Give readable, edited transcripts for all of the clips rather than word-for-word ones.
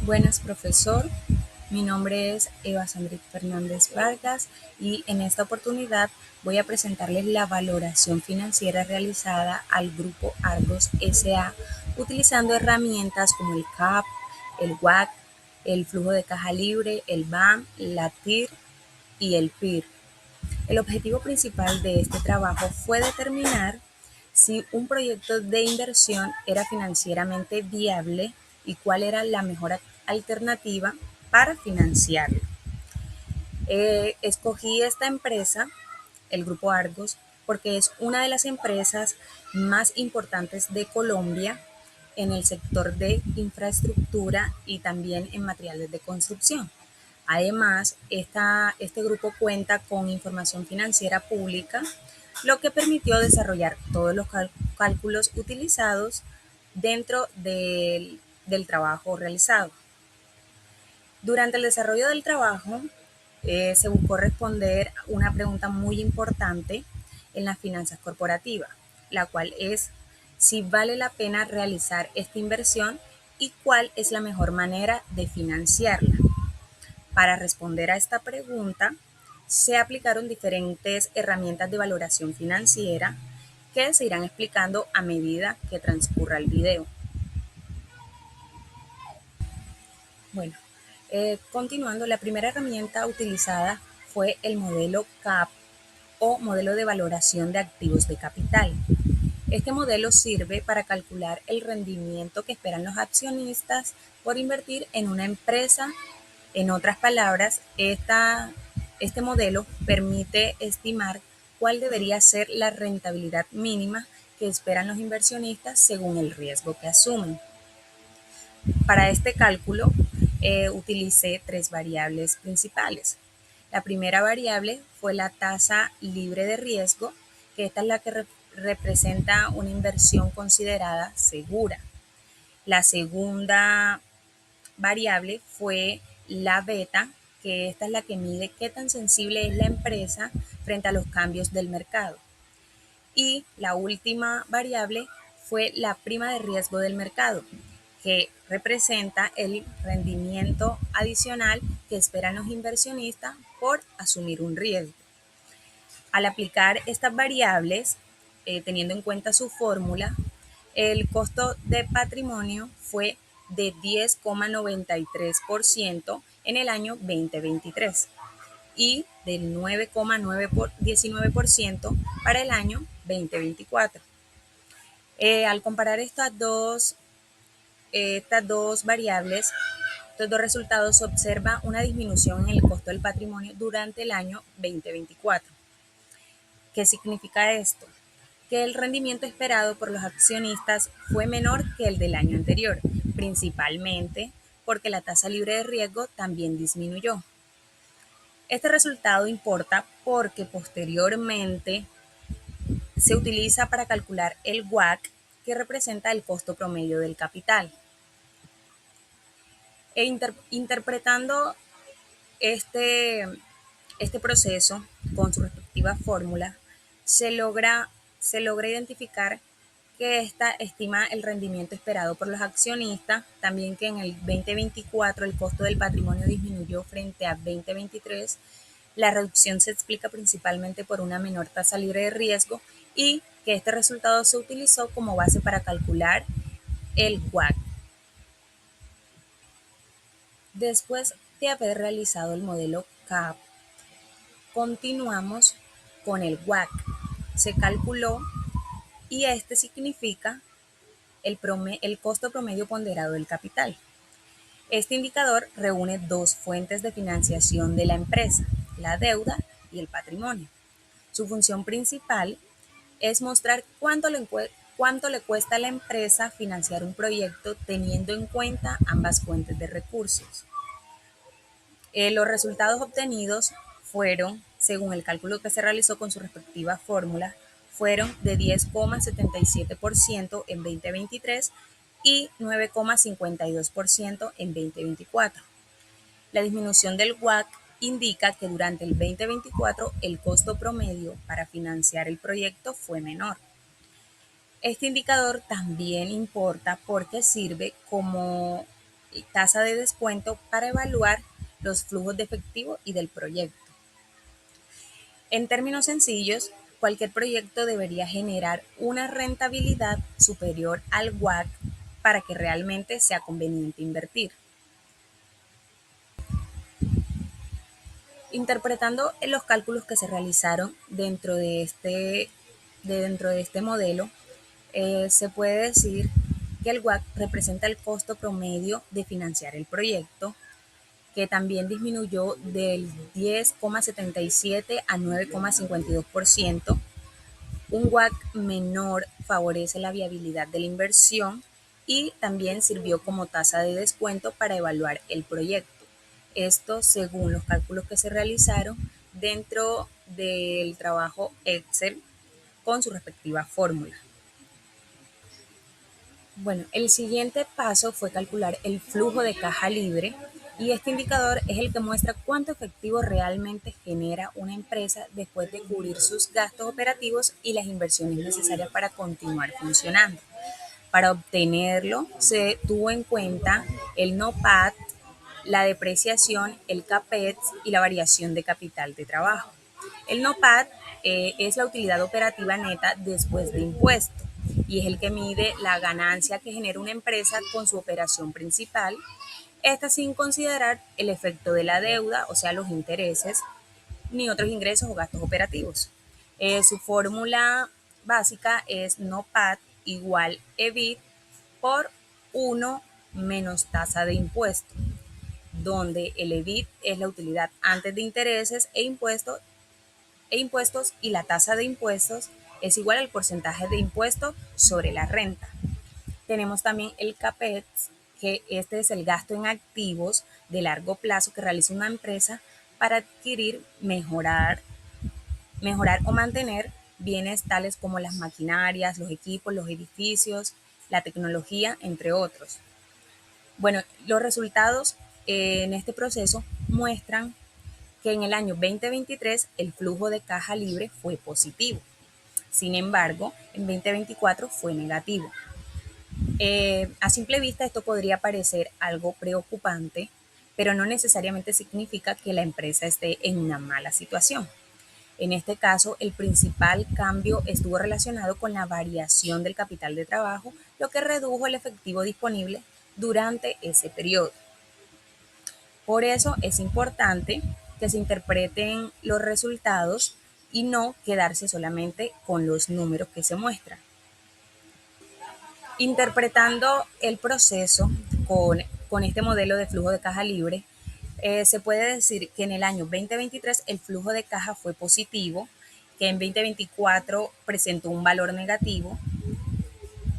Buenas, profesor. Mi nombre es Eva Sandrit Fernández Vargas y en esta oportunidad voy a presentarles la valoración financiera realizada al Grupo Argos S.A. utilizando herramientas como el CAP, el WAC, el flujo de caja libre, el BAM, la TIR y el PIR. El objetivo principal de este trabajo fue determinar si un proyecto de inversión era financieramente viable y cuál era la mejor alternativa para financiarlo. Escogí esta empresa, el Grupo Argos, porque es una de las empresas más importantes de Colombia en el sector de infraestructura y también en materiales de construcción. Además, este grupo cuenta con información financiera pública, lo que permitió desarrollar todos los cálculos utilizados dentro del trabajo realizado. Durante el desarrollo del trabajo, se buscó responder una pregunta muy importante en las finanzas corporativas, la cual es si vale la pena realizar esta inversión y cuál es la mejor manera de financiarla. Para responder a esta pregunta, se aplicaron diferentes herramientas de valoración financiera que se irán explicando a medida que transcurra el video. Bueno, continuando, la primera herramienta utilizada fue el modelo CAP o modelo de valoración de activos de capital. Este modelo sirve para calcular el rendimiento que esperan los accionistas por invertir en una empresa. En otras palabras, este modelo permite estimar cuál debería ser la rentabilidad mínima que esperan los inversionistas según el riesgo que asumen. Para este cálculo utilicé tres variables principales. La primera variable fue la tasa libre de riesgo, que esta es la que representa una inversión considerada segura. La segunda variable fue la beta, que esta es la que mide qué tan sensible es la empresa frente a los cambios del mercado. Y la última variable fue la prima de riesgo del mercado, que representa el rendimiento adicional que esperan los inversionistas por asumir un riesgo. Al aplicar estas variables, teniendo en cuenta su fórmula, el costo de patrimonio fue de 10,93% en el año 2023 y del 9,19% para el año 2024. Al comparar estas dos variables, estos dos resultados, se observa una disminución en el costo del patrimonio durante el año 2024. ¿Qué significa esto? Que el rendimiento esperado por los accionistas fue menor que el del año anterior, principalmente porque la tasa libre de riesgo también disminuyó. Este resultado importa porque posteriormente se utiliza para calcular el WACC, que representa el costo promedio del capital. Interpretando este, este proceso con su respectiva fórmula, se logra identificar que esta estima el rendimiento esperado por los accionistas, también que en el 2024 el costo del patrimonio disminuyó frente a 2023. La reducción se explica principalmente por una menor tasa libre de riesgo y que este resultado se utilizó como base para calcular el WACC. Después de haber realizado el modelo CAP, continuamos con el WACC. Se calculó y este significa el costo promedio ponderado del capital. Este indicador reúne dos fuentes de financiación de la empresa, la deuda y el patrimonio. Su función principal es mostrar cuánto le cuesta a la empresa financiar un proyecto teniendo en cuenta ambas fuentes de recursos. Los resultados obtenidos fueron, según el cálculo que se realizó con su respectiva fórmula, fueron de 10,77% en 2023 y 9,52% en 2024. La disminución del WACC indica que durante el 2024 el costo promedio para financiar el proyecto fue menor. Este indicador también importa porque sirve como tasa de descuento para evaluar los flujos de efectivo y del proyecto. En términos sencillos, cualquier proyecto debería generar una rentabilidad superior al WACC para que realmente sea conveniente invertir. Interpretando los cálculos que se realizaron dentro de este modelo, se puede decir que el WACC representa el costo promedio de financiar el proyecto, que también disminuyó del 10,77 a 9,52%. Un WACC menor favorece la viabilidad de la inversión y también sirvió como tasa de descuento para evaluar el proyecto. Esto según los cálculos que se realizaron dentro del trabajo Excel con su respectiva fórmula. Bueno, el siguiente paso fue calcular el flujo de caja libre y este indicador es el que muestra cuánto efectivo realmente genera una empresa después de cubrir sus gastos operativos y las inversiones necesarias para continuar funcionando. Para obtenerlo, se tuvo en cuenta el NOPAT, la depreciación, el CAPEX y la variación de capital de trabajo. El NOPAT es la utilidad operativa neta después de impuestos y es el que mide la ganancia que genera una empresa con su operación principal, esta sin considerar el efecto de la deuda, o sea, los intereses, ni otros ingresos o gastos operativos. Su fórmula básica es NOPAT igual EBIT por 1 menos tasa de impuesto, donde el EBIT es la utilidad antes de intereses e impuestos y la tasa de impuestos es igual al porcentaje de impuesto sobre la renta. Tenemos también el CAPEX, que este es el gasto en activos de largo plazo que realiza una empresa para adquirir, mejorar o mantener bienes tales como las maquinarias, los equipos, los edificios, la tecnología, entre otros. Bueno, los resultados en este proceso muestran que en el año 2023 el flujo de caja libre fue positivo. Sin embargo, en 2024 fue negativo. A simple vista esto podría parecer algo preocupante, pero no necesariamente significa que la empresa esté en una mala situación. En este caso, el principal cambio estuvo relacionado con la variación del capital de trabajo, lo que redujo el efectivo disponible durante ese periodo. Por eso es importante que se interpreten los resultados y no quedarse solamente con los números que se muestran. Interpretando el proceso con este modelo de flujo de caja libre, se puede decir que en el año 2023 el flujo de caja fue positivo, que en 2024 presentó un valor negativo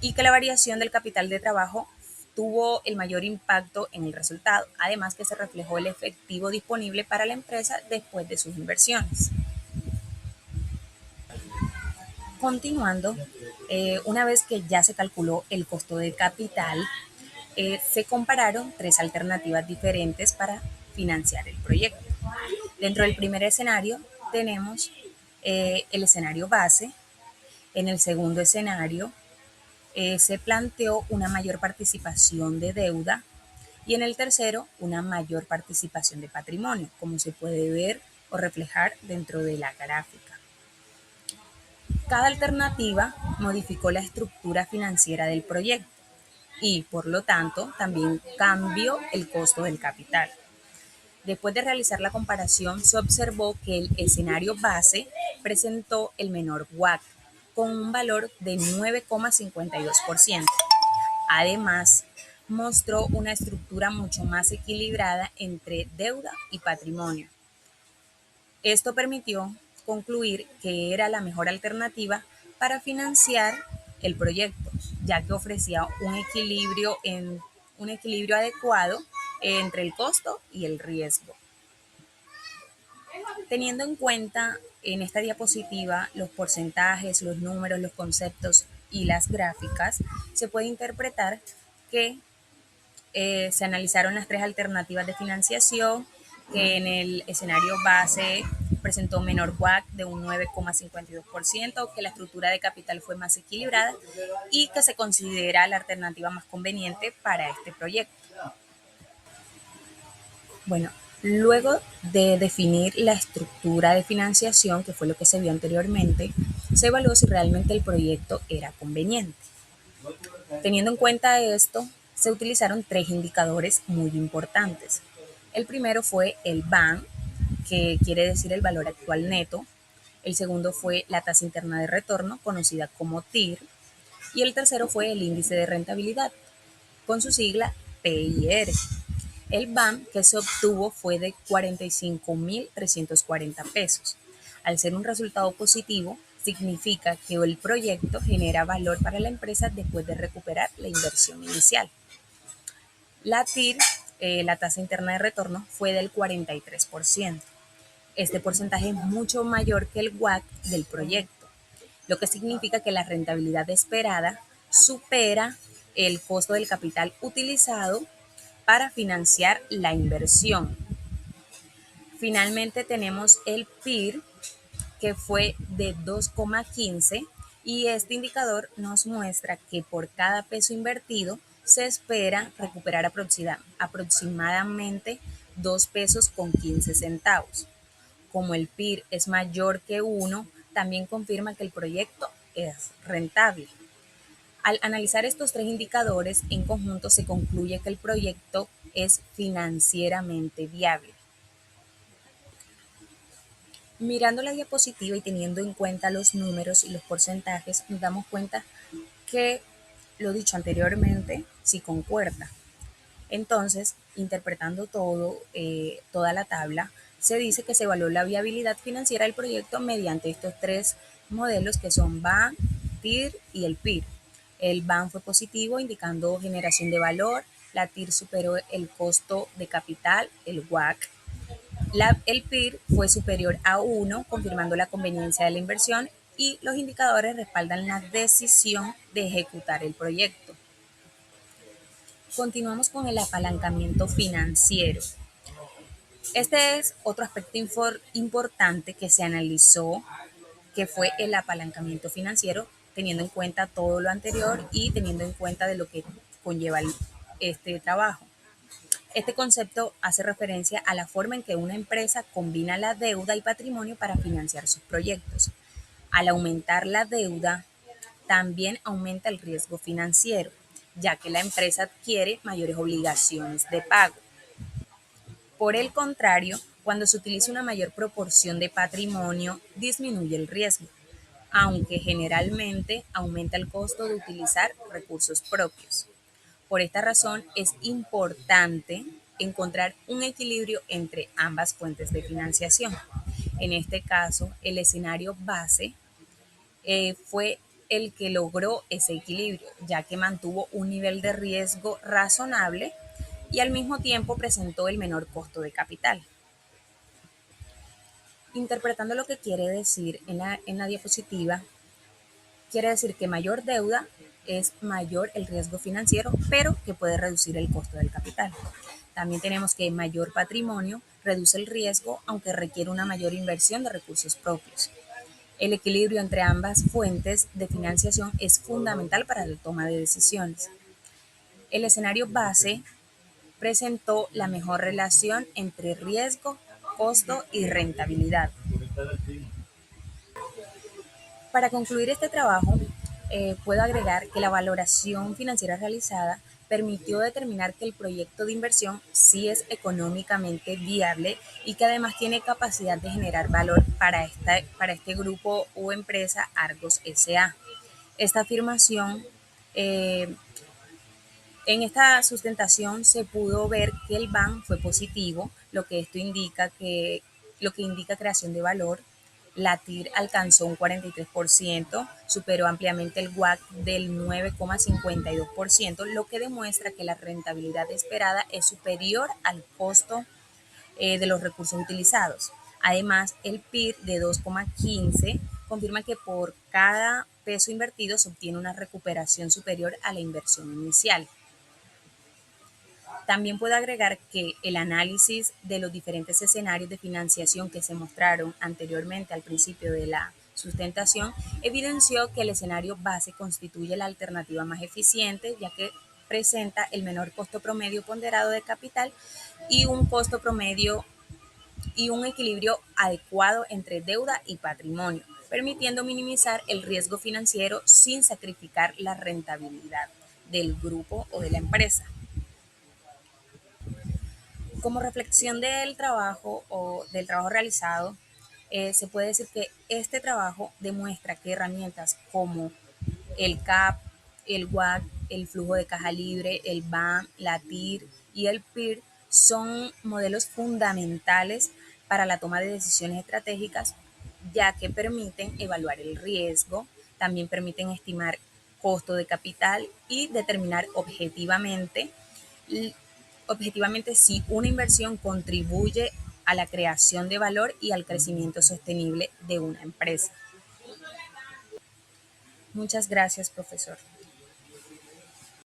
y que la variación del capital de trabajo tuvo el mayor impacto en el resultado, además que se reflejó el efectivo disponible para la empresa después de sus inversiones. Continuando, una vez que ya se calculó el costo de capital, se compararon tres alternativas diferentes para financiar el proyecto. Dentro del primer escenario tenemos el escenario base. En el segundo escenario se planteó una mayor participación de deuda y en el tercero una mayor participación de patrimonio, como se puede ver o reflejar dentro de la gráfica. Cada alternativa modificó la estructura financiera del proyecto y, por lo tanto, también cambió el costo del capital. Después de realizar la comparación, se observó que el escenario base presentó el menor WACC, con un valor de 9,52%. Además, mostró una estructura mucho más equilibrada entre deuda y patrimonio. Esto permitió concluir que era la mejor alternativa para financiar el proyecto, ya que ofrecía un equilibrio adecuado entre el costo y el riesgo. Teniendo en cuenta en esta diapositiva los porcentajes, los números, los conceptos y las gráficas, se puede interpretar que se analizaron las tres alternativas de financiación, que en el escenario base presentó menor WACC de un 9,52%, que la estructura de capital fue más equilibrada y que se considera la alternativa más conveniente para este proyecto. Bueno, luego de definir la estructura de financiación, que fue lo que se vio anteriormente, se evaluó si realmente el proyecto era conveniente. Teniendo en cuenta esto, se utilizaron tres indicadores muy importantes. El primero fue el BAN, que quiere decir el valor actual neto. El segundo fue la tasa interna de retorno, conocida como TIR. Y el tercero fue el índice de rentabilidad, con su sigla PIR. El BAM que se obtuvo fue de 45.340 pesos. Al ser un resultado positivo, significa que el proyecto genera valor para la empresa después de recuperar la inversión inicial. La TIR, la tasa interna de retorno, fue del 43%. Este porcentaje es mucho mayor que el WACC del proyecto, lo que significa que la rentabilidad esperada supera el costo del capital utilizado para financiar la inversión. Finalmente tenemos el PIR, que fue de 2,15, y este indicador nos muestra que por cada peso invertido se espera recuperar aproximadamente 2 pesos con 15 centavos. Como el PIR es mayor que 1, también confirma que el proyecto es rentable. Al analizar estos tres indicadores en conjunto se concluye que el proyecto es financieramente viable. Mirando la diapositiva y teniendo en cuenta los números y los porcentajes, nos damos cuenta que lo dicho anteriormente sí concuerda. Entonces, interpretando toda la tabla, se dice que se evaluó la viabilidad financiera del proyecto mediante estos tres modelos que son BAN, TIR y el PIR. El BAN fue positivo, indicando generación de valor. La TIR superó el costo de capital, el WACC. El PIR fue superior a 1, confirmando la conveniencia de la inversión, y los indicadores respaldan la decisión de ejecutar el proyecto. Continuamos con el apalancamiento financiero. Este es otro aspecto importante que se analizó, que fue el apalancamiento financiero, teniendo en cuenta todo lo anterior y teniendo en cuenta de lo que conlleva este trabajo. Este concepto hace referencia a la forma en que una empresa combina la deuda y patrimonio para financiar sus proyectos. Al aumentar la deuda, también aumenta el riesgo financiero, ya que la empresa adquiere mayores obligaciones de pago. Por el contrario, cuando se utiliza una mayor proporción de patrimonio, disminuye el riesgo, aunque generalmente aumenta el costo de utilizar recursos propios. Por esta razón, es importante encontrar un equilibrio entre ambas fuentes de financiación. En este caso, el escenario base fue el que logró ese equilibrio, ya que mantuvo un nivel de riesgo razonable y al mismo tiempo presentó el menor costo de capital. Interpretando lo que quiere decir en la diapositiva, quiere decir que mayor deuda es mayor el riesgo financiero, pero que puede reducir el costo del capital. También tenemos que mayor patrimonio reduce el riesgo, aunque requiere una mayor inversión de recursos propios. El equilibrio entre ambas fuentes de financiación es fundamental para la toma de decisiones. El escenario base presentó la mejor relación entre riesgo, costo y rentabilidad. Para concluir este trabajo, puedo agregar que la valoración financiera realizada permitió determinar que el proyecto de inversión sí es económicamente viable y que además tiene capacidad de generar valor para este grupo o empresa Argos SA. Esta afirmación, eh, en esta sustentación se pudo ver que el BAN fue positivo, lo que indica creación de valor. La TIR alcanzó un 43%, superó ampliamente el WACC del 9,52%, lo que demuestra que la rentabilidad esperada es superior al costo de los recursos utilizados. Además, el PIR de 2,15 confirma que por cada peso invertido se obtiene una recuperación superior a la inversión inicial. También puedo agregar que el análisis de los diferentes escenarios de financiación que se mostraron anteriormente al principio de la sustentación evidenció que el escenario base constituye la alternativa más eficiente, ya que presenta el menor costo promedio ponderado de capital y un costo promedio y un equilibrio adecuado entre deuda y patrimonio, permitiendo minimizar el riesgo financiero sin sacrificar la rentabilidad del grupo o de la empresa. Como reflexión del trabajo o del trabajo realizado, se puede decir que este trabajo demuestra que herramientas como el CAP, el WAC, el flujo de caja libre, el BAM, la TIR y el PIR son modelos fundamentales para la toma de decisiones estratégicas, ya que permiten evaluar el riesgo, también permiten estimar costo de capital y determinar objetivamente si una inversión contribuye a la creación de valor y al crecimiento sostenible de una empresa. Muchas gracias, profesor.